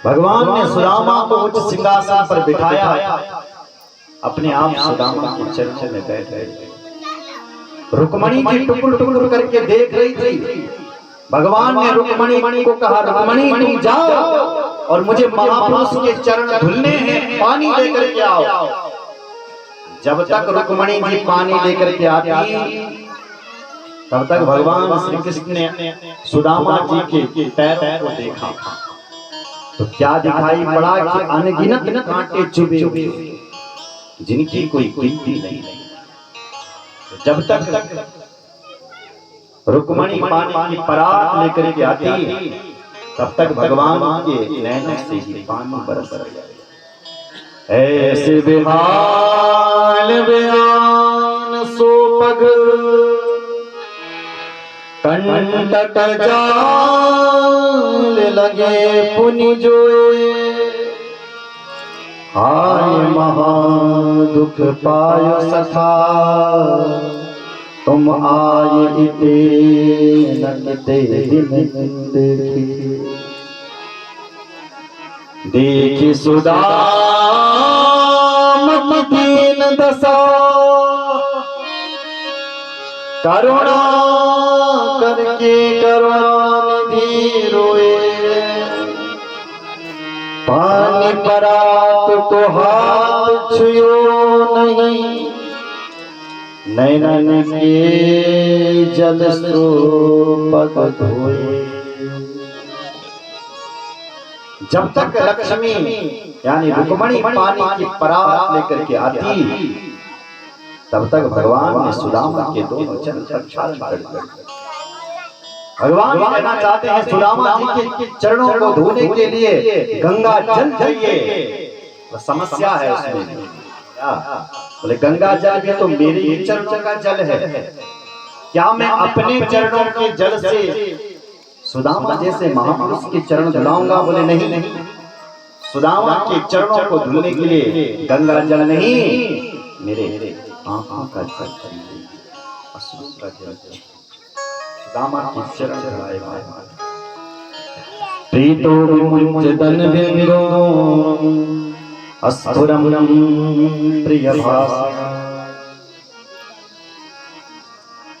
भगवान ने सुदामा को उच्च सिंहासन पर बिठाया, अपने आप सुदामा के चरणों में बैठ गए। रुक्मणी जी टुकुर टुकुर करके देख रही थी। भगवान ने रुक्मणी को कहा, रुक्मणी तुम जाओ और मुझे महापुरुष के चरण धुलने हैं, पानी लेकर के आओ। जब तक रुक्मणी जी पानी लेकर के आती, तब तक भगवान श्री कृष्ण ने सुदामा जी के पैरों को देखा तो क्या दिखाई पड़ा कि अनगिनत कांटे चुभे हुए जिनकी कोई गिनती नहीं। जब तक रुक्मणी पानी की परात लेकर के आती, तब तक भगवान के नैनों से ही पानी बरस गया। ऐसे बेहाल बयान सो पग कंटक जाल लगे पुनि जोए, हाय महा दुख पायो सखा तुम आए इते नते दिन देखी। देखी सुदामा दीन दशा करुणा करके करुणानिधि रोए, पानी परात तो हाथ छुयो नहीं, नैनन के जल सो पग धोए। जब तक लक्ष्मी यानी रुक्मणी पानी की परात लेकर के आती, तब तक भगवान ने सुदामा के दोनों चरण प्रक्षालन कर दिए। भगवान कहना चाहते हैं सुदामा जी के चरणों को धोने के लिए गंगा जल चाहिए। तो समस्या है उसमें, बोले गंगा जल भी तो मेरे ही चरणों का जल है, क्या मैं अपने चरणों के जल से सुदामा जैसे महापुरुष के चरण धुलाऊंगा? बोले नहीं, सुदामा के चरणों को धुलने के लिए गंगा जल नहीं, मेरे आंखों का जल चाहिए, अश्रु का जल। सुदामा के चरण धुलाए प्रीतो विमुञ्चतन बिंदो अस्फुरं प्रिय भाषा।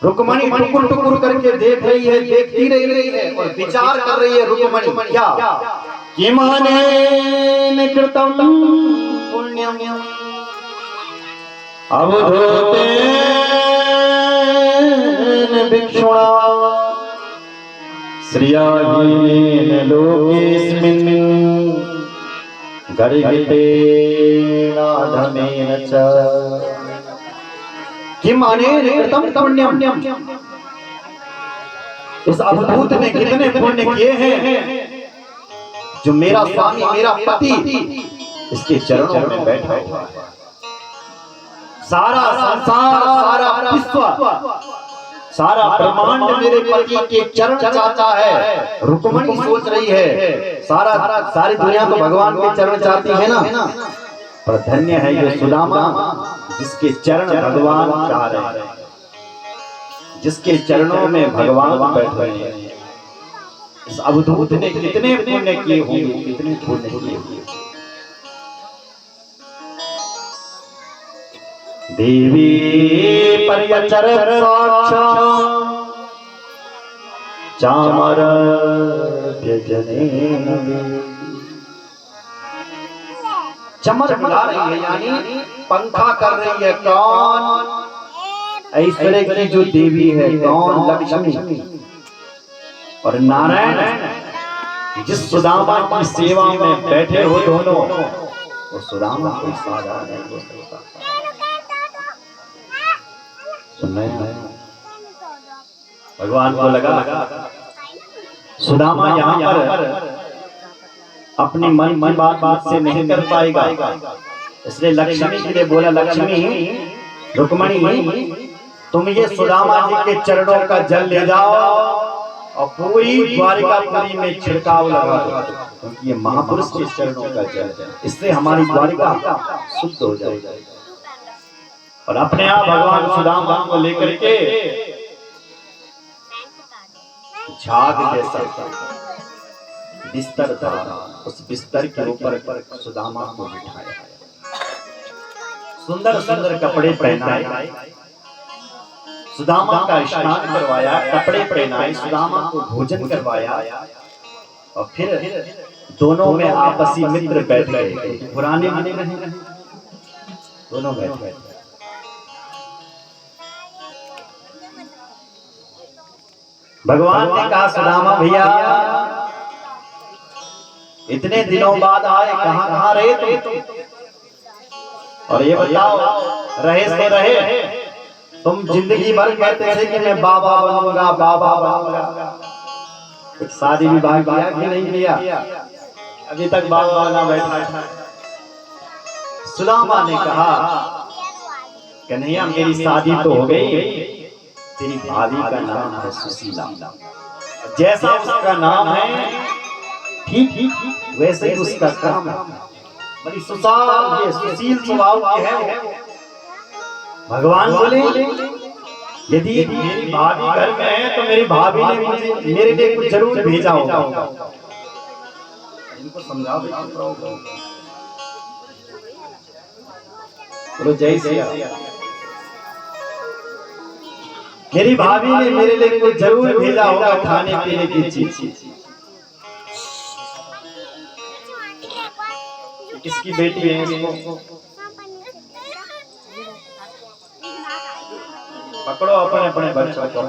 रुक्मणी टुकुर टुकुर करके देख रही है, देखती रही है और विचार कर रही है। रुक्मणी क्या कि माने कृतम पुण्यम अवधूतेन भिक्षुणा श्रियाहीन लोकेस्मिन् गर्हितेनाधमेन च किम अनेन कृतं पुण्यम। इस अवधूत ने कितने पुण्य किए हैं जो मेरा स्वामी मेरा पति इसके चरणों में बैठा हुआ है। सारा संसार, सारा विश्व, सारा ब्रह्मांड मेरे पति के चरण चाहता है। रुक्मणी सोच रही है सारी दुनिया तो भगवान के चरण चाहती है ना, पर धन्य है ये सुदामा जिसके चरण भगवान चाह रहे हैं, जिसके चरणों में भगवान बैठ रहे हैं। इस अवधूत ने कितने पुण्य किए होंगे, कितने पुण्य किए होंगे। देवी पर्यचरत साक्षात् चामर व्यजनेन। चमर बुला रही है यानी पंखा कर रही है। कौन? ऐश्वर्य की जो देवी है, कौन? लक्ष्मी। और नारायण जिस सुदामा की सेवा में बैठे हो दोनों, वो सुदामा कोई साधारण नहीं हो सकता। सुन रहे हैं? भगवान को लगा सुदामा यहाँ पर अपनी मन की बात से नहीं कर पाएगा, इसलिए लक्ष्मी के लिए बोला, लक्ष्मी रुक्मणी तुम ये सुदामा जी के चरणों का जल ले जाओ और पूरी द्वारिकापुरी में छिड़काव लगा दो, क्योंकि ये महापुरुष के चरणों का जल है, इससे हमारी द्वारिका शुद्ध हो जाएगी। और अपने आप भगवान सुदामा को लेकर के झाग बिस्तर था, उस बिस्तर के ऊपर सुदामा को बिठाया, सुंदर सुंदर कपड़े पहनाए, सुदामा का स्नान करवाया, कपड़े पहनाए, सुदामा को भोजन करवाया, और फिर दोनों में आपसी मित्र बैठ गए, पुराने बने रहे, दोनों बैठ गए। भगवान ने कहा सुदामा भैया इतने दिनों बाद आए, कहां कहां रहे तुम? और ये बताओ रहे तो रहे, तुम जिंदगी भर कहते थे कि मैं बाबा बनूंगा, बाबा बनूंगा, कुछ शादी विवाह किया कि नहीं किया? अभी तक बाबा बना बैठा है। सुदामा ने कहा कन्हैया मेरी शादी तो हो गई, तेरी भाभी का नाम है सुशीला, जैसा उसका नाम है ठीक वैसे ही उसका काम है, बड़ी सुशील स्वभाव की है। भगवान बोले यदि मेरी भाभी घर में है तो मेरी भाभी ने मुझे मेरे लिए कुछ जरूर भेजा होगा, इनको समझाओ बोलो जय सिया। मेरी भाभी ने मेरे लिए कुछ जरूर भेजा होगा खाने पीने की चीज। किसकी बेटी है इसको पकड़ो, अपने अपने बच्चों को।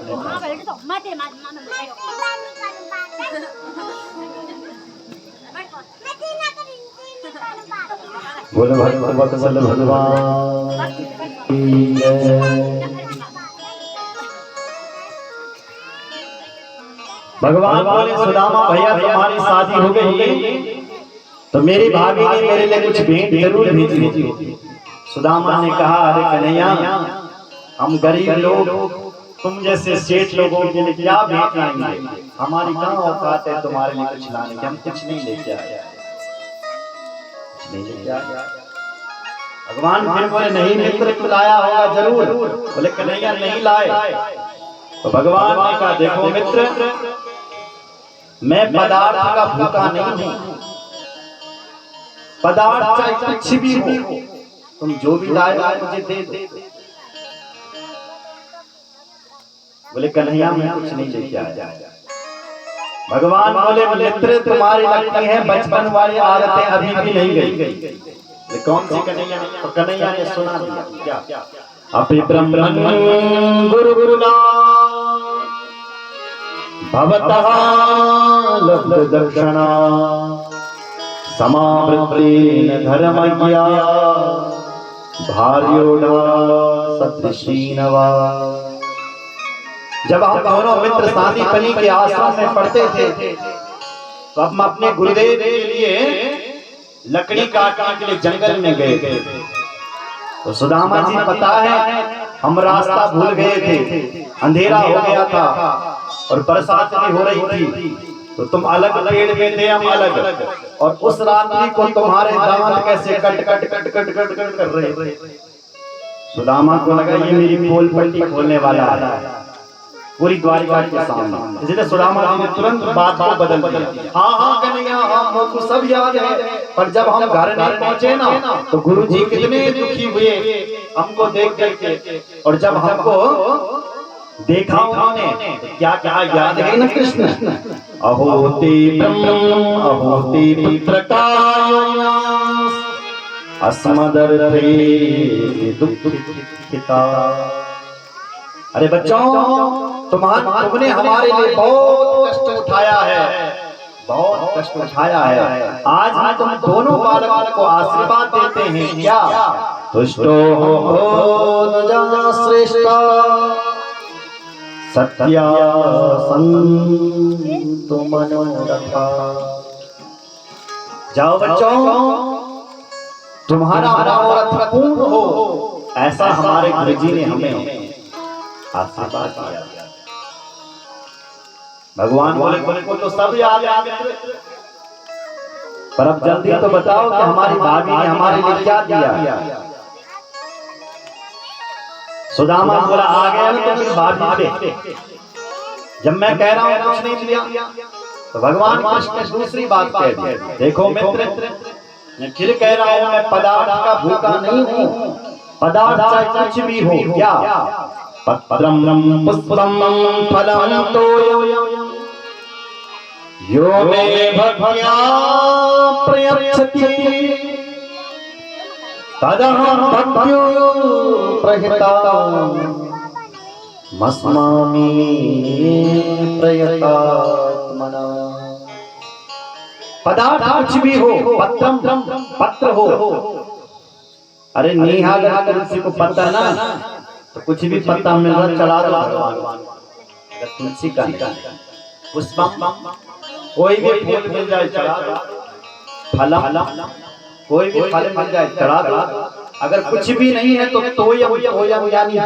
बोलो भगवत भगवान की जय। भगवान बोले सुदामा भैया तुम्हारी शादी हो गई तो मेरी भाभी ने मेरे लिए कुछ भेंट जरूर भेजी होगी। सुदामा ने कहा अरे कन्हैया हम गरीब लोग तुम जैसे सेठ लोगों के लिए क्या भेंट लाएंगे, हमारी कहाँ औकात है तुम्हारे लिए कुछ लाने की, हम कुछ नहीं लेके आए। भगवान फिर बोले नहीं मित्र तू लाया होगा जरूर। बोले कन्हैया नहीं लाए। तो भगवान ने कहा देखो मित्र मैं पदार्थ का भूखा नहीं हूं, पदार्थ चाहे कुछ भी हो तुम जो भी लाए मुझे दे दो। बोले कन्हैया मैं कुछ नहीं लेके आया। भगवान बोले मित्र तुम्हारी लगती है बचपन वाली आदतें अभी भी नहीं गई। कौन सी कन्हैया? तो कन्हैया ने सुना दिया क्या अपि ब्रह्मन् गुरु गुरुना भवतः लब्ध दक्षिणा समावृत्तेन धर्मज्ञा भार्योडा सदृशीनवा। जब हम दोनों मित्र शांतिपनी के आश्रम में पढ़ते थे तो हम अपने गुरुदेव के लिए लकड़ी काटने के लिए जंगल में गए थे। तो सुदामा जी पता है हम रास्ता भूल गए थे, अंधेरा हो गया था और बरसात भी हो रही थी, तो तुम अलग पेड़ में थे हम अलग, और उस रात्रि को तुम्हारे दांत कैसे cut cut cut cut cut cut कर रहे थे। सुदामा को लगा ये मेरी पोल पट्टी खोलने वाला है पूरी द्वारिका के सामने, इसलिए सुदामा जी ने तुरंत बात को बदल दिया। हाँ हाँ कन्हैया हमको सब याद है, पर जब हम घर नहीं पहुंचे ना तो गुरुजी कितने दुखी हुए हमको देख करके, और जब हमको देखा उन्होंने तो क्या क्या याद है ना कृष्ण अहोते ब्रह्म अहोते पुत्रकाय अस्मदर्थे दुःखिता। अरे बच्चों तुमने हमारे लिए बहुत कष्ट उठाया है, बहुत कष्ट उठाया है। आज हम तुम दोनों बालकों को आशीर्वाद देते हैं क्या? तुष्टो श्रेष्ठा सत्या संतु मनोरथा। जाओ बच्चों तुम्हारा मनोरथ पूर्ण हो ऐसा हमारे गुरुजी ने हमें आशीर्वाद दिया। भगवान बोले तुमको तो सब याद है, पर अब जल्दी तो बताओ कि हमारी भाभी ने हमारे लिए क्या दिया। सुदामा बोला आ गया ना तो फिर भाभी पे, जब मैं कह रहा हूं कुछ नहीं दिया तो भगवान कृष्ण ने दूसरी बात कह दी, देखो मित्र, मैं फिर कह रहा हूं, मैं पदार्थ का भूखा नहीं हूं। पदार्थ चाहे कुछ भी हो, क्या पत्रम पुष्पम फलम तोयम यो मे भक्त्या प्रयच्छति तदहं भक्त्यो प्रहिताम् मस्मामि प्रयतात्मना। पदार्थ कुछ भी हो, पत्र हो, अरे नीहा अगर तुलसी को पत्ता ना, तो कुछ भी पत्ता मिल रहा चढ़ा दो भगवान। अगर तुलसी का पुष्पम कोई भी फूल मिल जाए चढ़ा दो, फलम कोई भी फल मिल जाए चढ़ा दो। अगर कुछ भी नहीं है तो तोयम यानी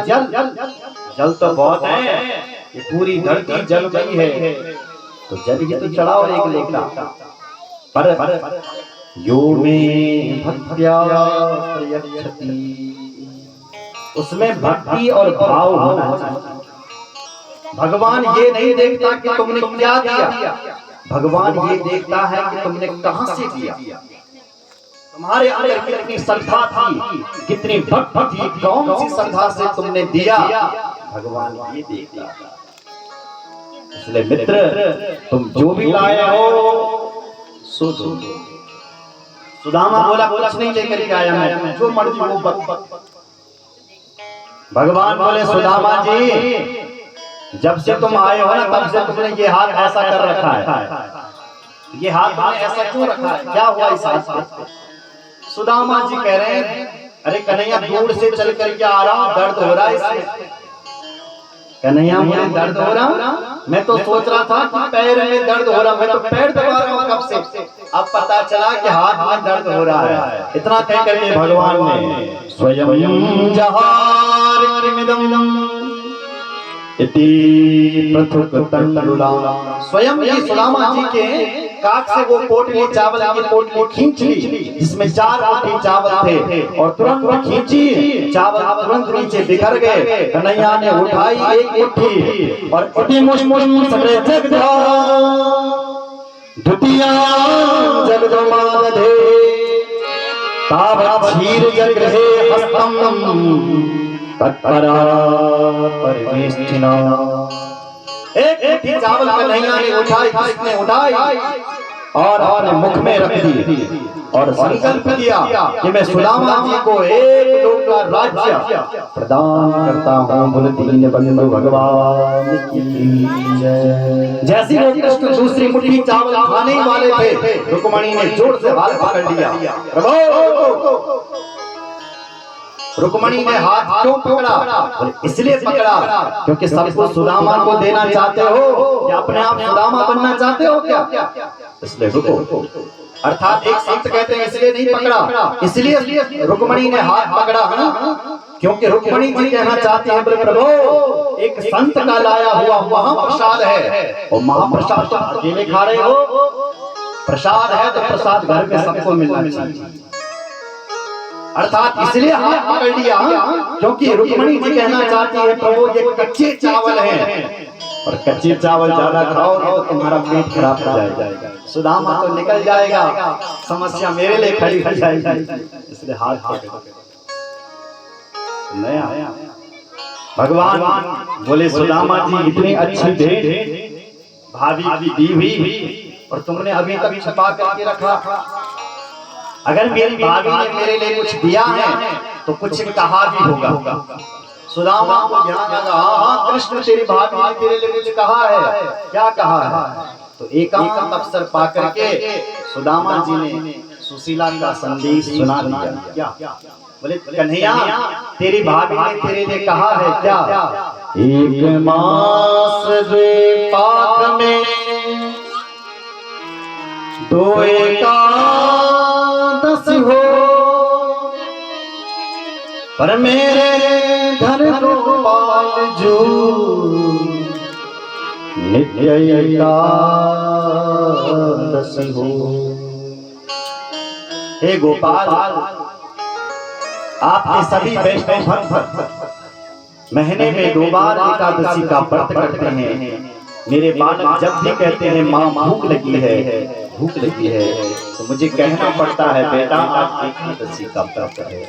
जल तो बहुत है, ये पूरी धरती जल गई है, तो जल ही तो चढ़ाओ एक लोटा। पर यो में भक्त्या प्रयच्छति, उसमें भक्ति और भाव होना चाहिए। भगवान ये नहीं देखता कि तुमने क्या दिया, भगवान ये देखता है कि तुमने कहां से दिया, तुम्हारे अंदर कितनी श्रद्धा थी, कितनी भक्ति थी, कौन सी श्रद्धा से तुमने दिया, भगवान ये देखता है। इसलिए मित्र, तुम जो भी लाए हो सो दो। सुदामा बोला कुछ नहीं लेकर के आया मैं, जो मर्जी वो भगवान बोले सुदामा जी, जब से तुम आए हो ना तब से तुमने ये हाथ ऐसा कर रखा है, ये हाथ तुमने ऐसा क्यों रखा है, क्या हुआ इस हाथ पे? सुदामा जी कह रहे हैं, अरे कन्हैया दूर से चल करके आ रहा हूं, दर्द हो रहा है इसमें। कन्हैया मुझे दर्द हो रहा, मैं तो सोच रहा था कि पैर में दर्द हो रहा, मैं तो पैर दबा रहा हूं कब से, अब पता चला कि हाथ में दर्द हो रहा है। इतना कह करके भगवान ने स्वयं जहारिमिदं इति पृथुक तंडुला, स्वयं ही सुदामा जी के काट से वो पोटली चावल की पोटली खींच ली, जिसमें 4 मुट्ठी चावल थे, और तुरंत खींची, चावल तुरंत नीचे बिखर गए। कन्हैया ने उठाई एक मुट्ठी और इति मुष्मुष्म सगळे जगदा द्वितीया जगदमादधे तावत् क्षीर जगृहे हस्तम तत्परा परिवेष्टिना। एक मुट्ठी चावल कन्हैया ने उठाई और अपने मुख में रख दी और संकल्प किया कि मैं सुदामा जी को एक लोक का राज्य प्रदान करता हूँ। बोले दीन बंधु भगवान की जय। जैसे वो कृष्ण दूसरी मुट्ठी चावल खाने वाले थे, रुक्मणी ने जोर से हाथ पकड़ लिया। प्रभु, रुक्मणी ने हाथ क्यों पकड़ा? इसलिए पकड़ा क्योंकि सबको सुदामा को देना चाहते हो, या अपने आप सुदामा बनना चाहते हो क्या? इसलिए रुको, अर्थात एक संत कहते हैं इसलिए नहीं पकड़ा, इसलिए रुक्मणी ने हाथ पकड़ा है क्योंकि रुक्मणी जी कहना चाहती है, बोले प्रभु एक संत का लाया हुआ महाप्रसाद है, और महाप्रसाद तो अकेले खा रहे हो, प्रसाद है तो प्रसाद घर में सबको मिलना चाहिए। अर्थात इसलिए हाथ पकड़ लिया क्योंकि रुक्मणी जी कहना चाहती है, प्रभु ये कच्चे चावल हैं, और कच्चे चावल ज्यादा खाओगे तो तुम्हारा पेट खराब हो जाएगा, सुदामा तो निकल जाएगा, समस्या मेरे लिए खड़ी हो जाएगी। इसलिए हाथ पकड़ नया भगवान बोले सुदामा जी इतनी अच्छी भेंट भाभी दी हुई और तुमने अभी तक छुपा करके रखा। अगर मेरी भाभी ने मेरे लिए कुछ दिया है तो कुछ कहा भी होगा। सुदामा को ध्यान लगा, हाँ कृष्ण तेरी भाभी ने तेरे लिए कुछ कहा है, क्या कहा है? तो एकांत अवसर पा करके सुदामा जी ने सुशीला का संदेश सुना दिया। क्या बोले? कन्हैया तेरी भाभी ने तेरे लिए कहा है क्या? एक मास रे पाक में दो एकादश हो, पर मेरे घर गोपाल जू नित्य एकादश हो। हे गोपाल, आपने सभी वैष्णव भक्त महीने में 2 बार एकादशी का व्रत करते हैं, मेरे बालक जब भी कहते हैं माँ भूख लगी है, भूख लगी है, तो मुझे कहना पड़ता है बेटा आज एकादशी का व्रत है।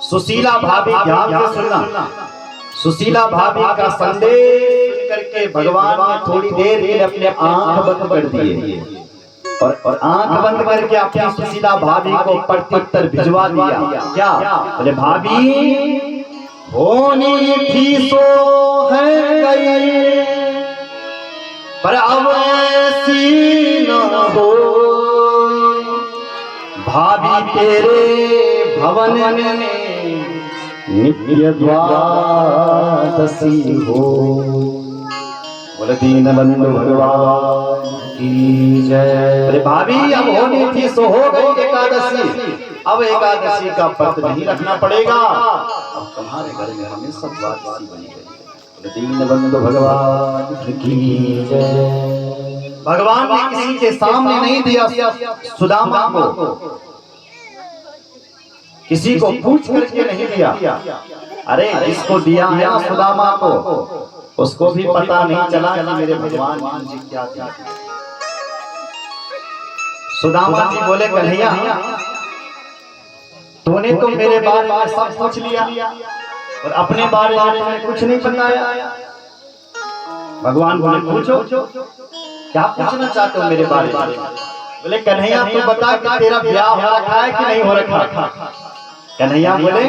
सुशीला भाभी ध्यान से सुनना, सुशीला भाभी का संदेश करके भगवान ने थोड़ी देर के लिए अपने आंख बंद कर दिए और आंख बंद करके अपनी सुशीला भाभी को प्रत्युत्तर भिजवा दिया। क्या बोले? भाभी होनी थी सो है गई, पर अब ऐसी न हो। भाभी तेरे भवन में नित्य द्वादशी हो। बोले दीनबंधु भगवान की जय। अरे भाभी अब होनी थी सो हो गई एकादशी, अब एकादशी का व्रत नहीं रखना पड़ेगा, अब तुम्हारे घर में हमेशा द्वादशी बनी रहेगी। बोले दीनबंधु भगवान की जय। भगवान ने किसी के सामने नहीं दिया सुदामा को, किसी को पूछ करके नहीं दिया। अरे जिसको दिया है सुदामा को, उसको भी पता नहीं चला कि मेरे भगवान जी क्या थे। सुदामा जी बोले कन्हैया तूने तो मेरे बारे में सब पूछ लिया और अपने बारे में तुमने कुछ नहीं बताया। भगवान बोले पूछो, क्या पूछना चाहते हो मेरे बारे में? बोले कन्हैया तू बता कि तेरा ब्याह हो रखा है कि नहीं हो रखा? कन्हैया बोले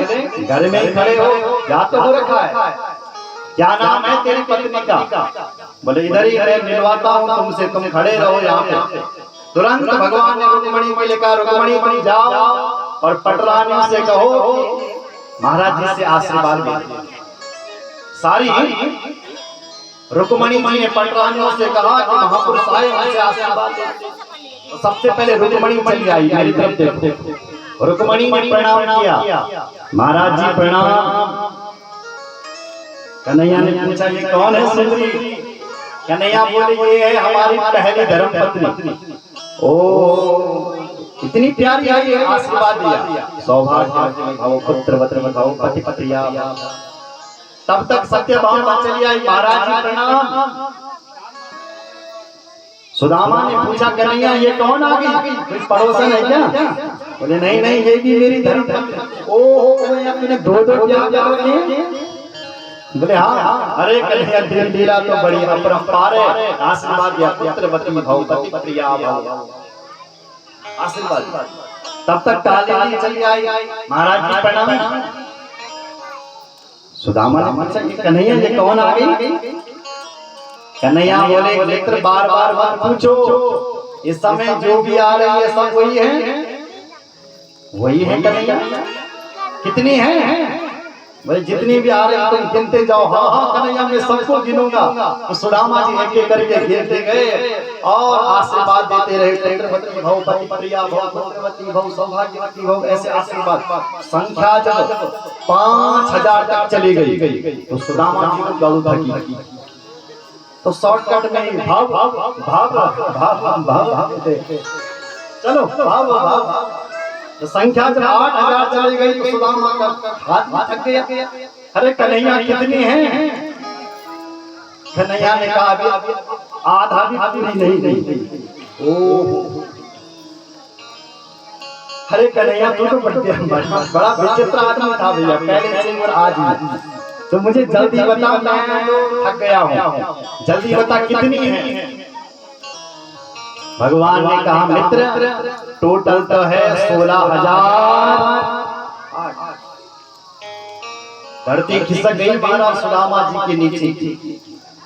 घर में ही खड़े हो, ब्याह तो हो रखा है। क्या नाम है तेरी पत्नी का? बोले इधर ही है, मिलवाता हूँ तुमसे, तुम खड़े रहो यहाँ पे। तुरंत भगवान ने रुक्मणी को लेकर, रुक्मणी तुम जाओ और पटरानियों से कहो महाराज जी से आशीर्वाद दे। सारी रुक्मणी जी ने पटरानियों से कहा कि महापुरुष आए हमसे आशीर्वाद दे। तो सबसे पहले रुक्मणी चली आई, मेरी तरफ देखो। रुक्मणी ने प्रणाम किया, महाराज जी प्रणाम। कन्हैया ने पूछा ये कौन है सुंदरी? कन्हैया बोले ये है हमारी पहली धर्मपत्नी। ओ इतनी प्यारी आई है, आशीर्वाद दिया। सौभाग्य भव पुत्रवत भव पति प्रिया। तब तक सत्यभामा चली आई, महाराज जी प्रणाम। सुदामा ने पूछा कन्हैया ये कौन आ गई, कोई पड़ोसन है क्या? बोले नहीं नहीं ये भी मेरी धर्मपत्नी। ओह तूने दो ब्याह किए? बोले हाँ। अरे कन्हैया दिल दिला तो बड़ी अपरंपार है, आशीर्वाद दिया पुत्रवती भव पति प्रिया भव, आशीर्वाद। तब तक ताली चली आई, महाराज जी प्रणाम। सुदामा ने पूछा कि कन्हैया ये कौन आ गई? कन्हैया बोले मित्र बार बार मत पूछो, इस समय जो भी आ रही है सब वही है, वही है कन्हैया। कितनी है? बोले जितनी भी आ रही तुम गिनते जाओ। हाँ हाँ कन्हैया मैं सबको गिनूंगा। तो सुदामा जी एक एक करके गिनते गए और आशीर्वाद देते रहे, पुत्रवती भव पति प्रिया भव पुत्रवती भव सौभाग्यवती भव, ऐसे आशीर्वाद। संख्या जब 5000 तक चली गई तो सुदामा जी को गलू थकी, तो शॉर्टकट में भाव भाव भाव भाव भाव भाव चलो भाव भाव। तो संख्या जब 8000 चली गई तो सुदामा का हाथ थक गया। अरे कन्हैया कितनी है? कन्हैया ने कहा आधा भी नहीं। ओह अरे कन्हैया तू तो बड़ा विचित्र आदमी था भैया, पहले से और आज भी। तो मुझे जल्दी बता, मैं थक गया हूँ, जल्दी बता कितनी है? भगवान ने कहा मित्र टोटल तो है 16,000। धरती खिसक गई महाराज सुदामा जी के नीचे।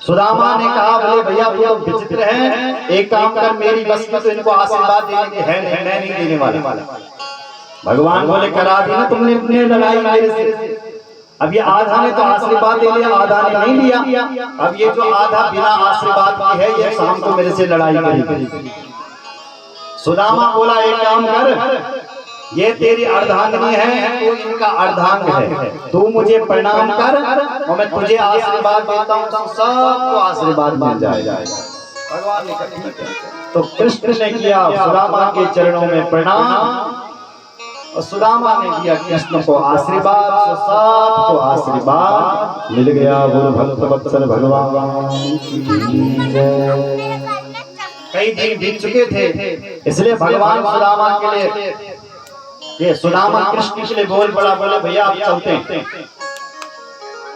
सुदामा ने कहा बोले भैया वो विचित्र है, एक काम कर मेरी बस की तो इनको आशीर्वाद देने की है, मैं नहीं देने वाला। भगवान बोले करा दी ना तुमने अपने लड़ाई मेरे से। अब ये आधा ने तो आशीर्वाद दे लिया, आधा ने नहीं लिया। अब ये जो आधा बिना आशीर्वाद की है ये शाम को मेरे से लड़ाई करेगी। सुदामा बोला एक काम कर, ये तेरी अर्धांगिनी है तो इनका अर्धांग है, तू मुझे प्रणाम कर और मैं तुझे आशीर्वाद देता हूँ, सबको आशीर्वाद मिल जाएगा। भगवान ने कहा तो कृष्ण ने किया सुदामा के चरणों में प्रणाम और सुदामा ने दिया कृष्ण को आशीर्वाद, तो सबको आशीर्वाद मिल गया। गुरु भक्त वत्सल भगवान की जय। कई दिन बीत चुके थे, इसलिए भगवान सुदामा के लिए, ये सुदामा कृष्ण के लिए बोल पड़ा, बोले भैया आप चलते हैं।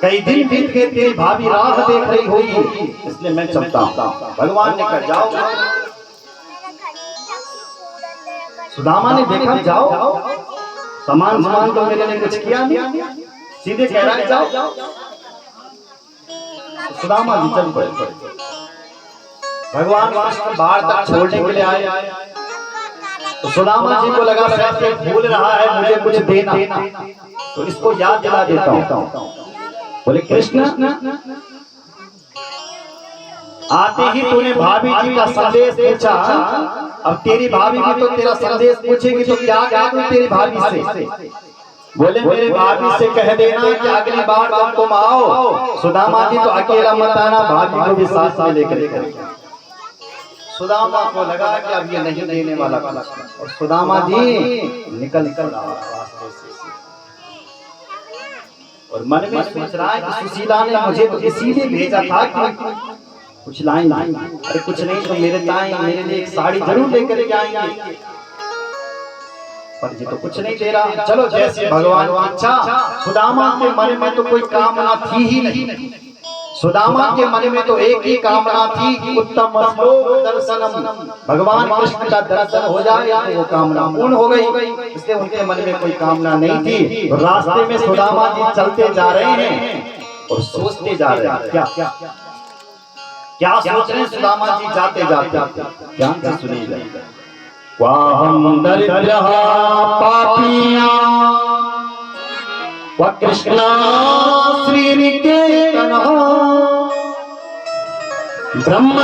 कई दिन बीत गए, तेरी भाभी राह देख रही होगी, इसलिए मैं चलता हूँ। भगवान ने कहा जाओ। सुदामा ने देखा जाओ, सामान तो मेरे ने कुछ किया नहीं, सीधे कह रहा है जाओ। सुदामा जी चल पड़े। भगवान कृष्ण बाहर तक छोड़ने के लिए आए, तो सुदामा जी को लगा शायद भूल रहा है मुझे कुछ देना, तो इसको याद दिला देता हूँ। बोले कृष्ण, आते ही तूने भाभी जी का संदेश पूछा, अब तेरी भाभी भी तो तेरा संदेश पूछेगी, तो क्या कह दूं तेरी भाभी से? बोले मेरे भाभी से कह देना कि अगली बार जब तुम आओ, सुदामा जी तो अकेला मत आना, भाभी को भी साथ में लेकर। सुदामा को लगा कि अब ये नहीं देने वाला, और सुदामा जी निकल रहा रास्ते से, और मन में सोच रहा है कि सुशीला ने मुझे तो इसीलिए भेजा था कि कुछ लाएं, अरे कुछ नहीं तो मेरे लिए एक साड़ी जरूर लेकर के आएंगे, पर ये तो कुछ नहीं दे रहा। चलो जैसे भगवान की इच्छा। सुदामा के मन में तो कोई कामना थी ही नहीं, सुदामा के मन में तो एक ही कामना थी कि उत्तम श्लोक दर्शनम, भगवान कृष्ण का दर्शन हो जाए, तो वो कामना पूर्ण हो गई। इसलिए उनके मन में कोई कामना नहीं थी। रास्ते में सुदामा जी चलते जा रहे हैं और सोचते जा रहे हैं, क्या सोच रहे हैं सुदामा जी जाते जाते, ध्यान से सुनिएगा। वाहम दरिद्र पापिया व कृष्णा श्री निकेतन ब्रह्म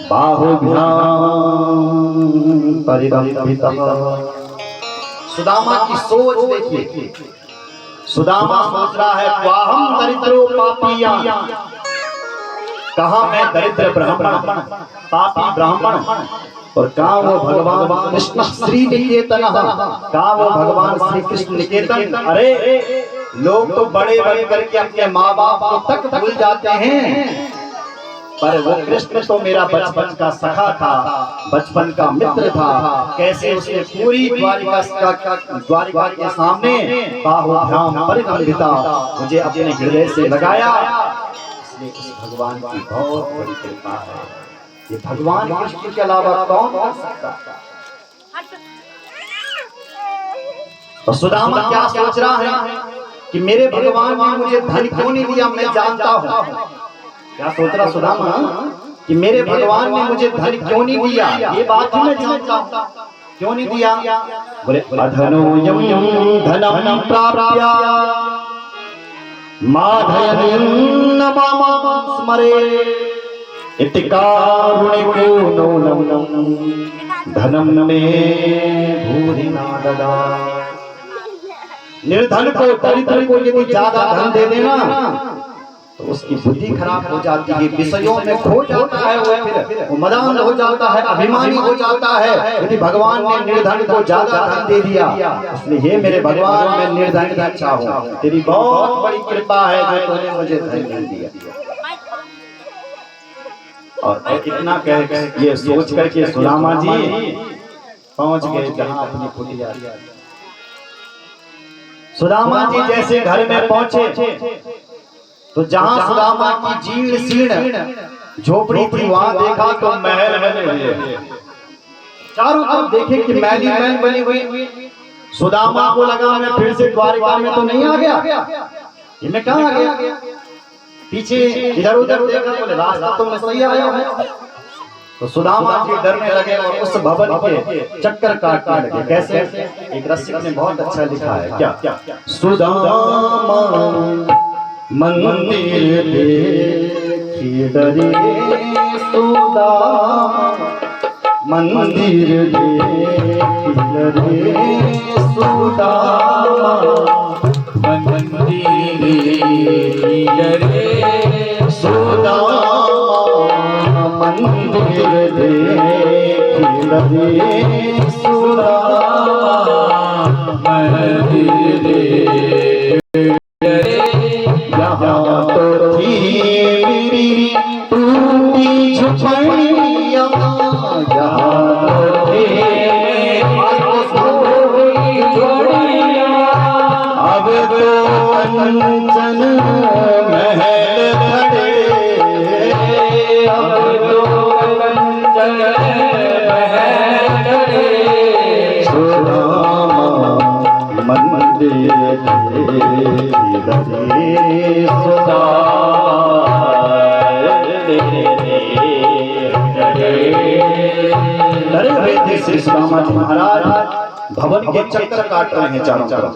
बाहुभ्याम परिरंभितः। सुदामा की सोच देखिए, सुदामा सोच रहा है वाहम दरिद्रो पापिया, कहा मैं दरिद्र ब्राह्मण, पापी ब्राह्मण, और कहा वो भगवान कृष्ण श्री निकेतन, कहा वो भगवान श्री कृष्ण निकेतन। अरे लोग तो बड़े बड़े करके अपने माँ बाप को तक भूल जाते हैं, पर वो कृष्ण तो मेरा बचपन का सखा था, बचपन का मित्र था। कैसे उसने पूरी द्वारिका के सामने बाहुभ्याम परिरंभिता मुझे अपने हृदय से लगाया। इसलिए उस भगवान की बहुत बड़ी कृपा है। ये भगवान कृष्ण के अलावा कौन कर सकता है? और सुदामा क्या सोच रहा है कि मेरे भगवान ने मुझे धन क्यों नहीं दिया? मैं जानता हूँ क्या सोच रहा सुदामा कि मेरे भगवान ने मुझे धन क्यों नहीं दिया, ये बात ही मैं जानता हूँ। क्यों नहीं दिया? बोले अधनोयम धनम प्राप्य माधयन् मां स्मरे इति कारुणिको नूनं धनम मे भूरि न ददाति। निर्धन को, दरिद्र को यदि ज्यादा धन दे देना तो उसकी बुद्धि खराब हो जाती है, विषयों में खो जाता है, वो मदान हो जाता है, अभिमानी हो जाता है। यदि भगवान ने निर्धन को ज्यादा धन दे दिया, इसलिए हे मेरे भगवान मैं निर्धन का अच्छा हूँ, तेरी बहुत बड़ी कृपा है जो तूने मुझे धन नहीं दिया। और इतना कह ये सोच करके सुदामा जी पहुंच गए जहाँ अपनी कुटिया। सुदामा जी जैसे घर में पहुंचे तो जहां सुदामा की जीर्ण शीर्ण झोपड़ी थी वहां देखा तो महल बने हुए, चारों तरफ देखे कि मैली महल बनी हुई। सुदामा को लगा मैं फिर से द्वारिका में तो नहीं आ गया, ये मैं कहाँ आ गया? पीछे इधर उधर देखा, बोले रास्ता तो मैं सही आया हूं। तो सुदामा जी डरने लगे और उस भवन के चक्कर काटने लगे। कैसे? एक रसिक ने बहुत अच्छा लिखा है, क्या सुदामा मंदिर देखी डरे सुदामा, मंदिर देखी डरे सुदामा, मंदिर देखी डरे सुदामा, मंदिर देखी रहे सुदामा यहाँ तो थी मेरी टूटी झुपड़िया, यहाँ तो थी अब तो कंचन महल खड़े, अब तो कंचन महल खड़े, सुदामा मंदिर श्री सुदामा जी महाराज भवन के चक्कर काट रहे हैं चारों तरफ।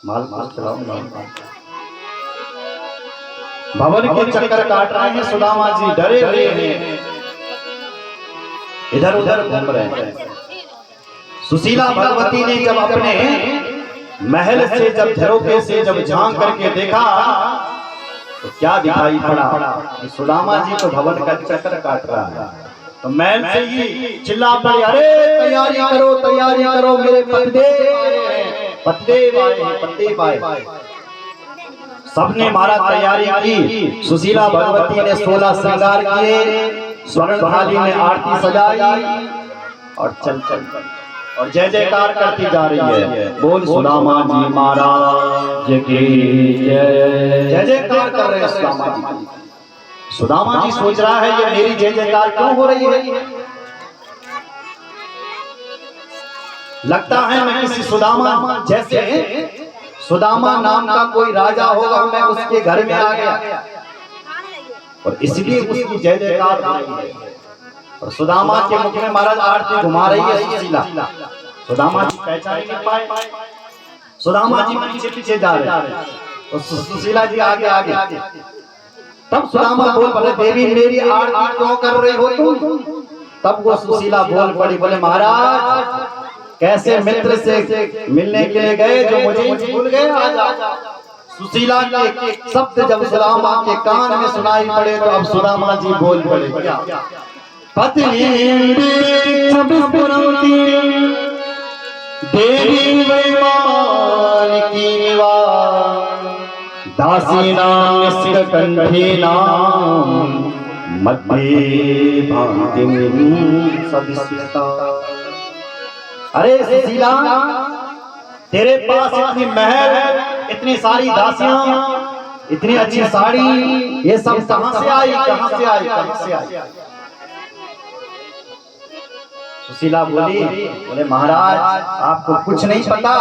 माल चलाओ, भवन के चक्कर काट रहे हैं सुदामा जी, डरे हुए हैं, इधर उधर घूम रहे हैं। सुशीला भगवती ने जब अपने महल से, जब झरोखे से जब झांक करके देखा तो क्या दिखाई पड़ा, सुदामा जी तो भवन का चक्कर काट रहा है। तो महल से ही चिल्ला पड़े, अरे तैयारी करो मेरे पतिदेव आए। सबने मारा तैयारी की। सुशीला भगवती ने 16 श्रृंगार किए, स्वर्ण थाली में आरती सजाई और चल और जय जयकार करती जा रही है। बोल सुदामा जी महाराज की जय जयकार कर रहे हैं सुदामा जी। सुदामा जी सोच रहा है ये मेरी जय जयकार क्यों हो रही है, लगता है मैं किसी सुदामा, जैसे सुदामा नाम का कोई राजा होगा, मैं उसके घर में आ गया और इसलिए उसकी जय जयकार हो रही है। और सुदामा के मुख में महाराज आरती घुमा रही है सुशीला। सुदामा जी पहचान नहीं पाए, सुदामा जी पीछे जा रहे हैं और सुशीला जी आगे। तब सुदामा बोल पड़े, देवी मेरी आरती क्यों कर रहे हो तुम? तब वो सुशीला बोल पड़ी, बोले महाराज कैसे मित्र से मिलने के लिए गए जो मुझे भूल गए आज। सुशीला के शब्द जब सुदामा के कान में सुनाई पड़े तो अब सुदामा जी बोल पड़े, पत्नी देवी वैमान की निवास, दासी नाम सिरकंठी नाम, मध्य भांति सदिशिता। अरे सुशीला, तेरे पास इतनी महल, इतनी सारी दासियां, इतनी अच्छी साड़ी, ये सब कहां से आई? सुशीला बोली, बोले महाराज आपको कुछ नहीं पता,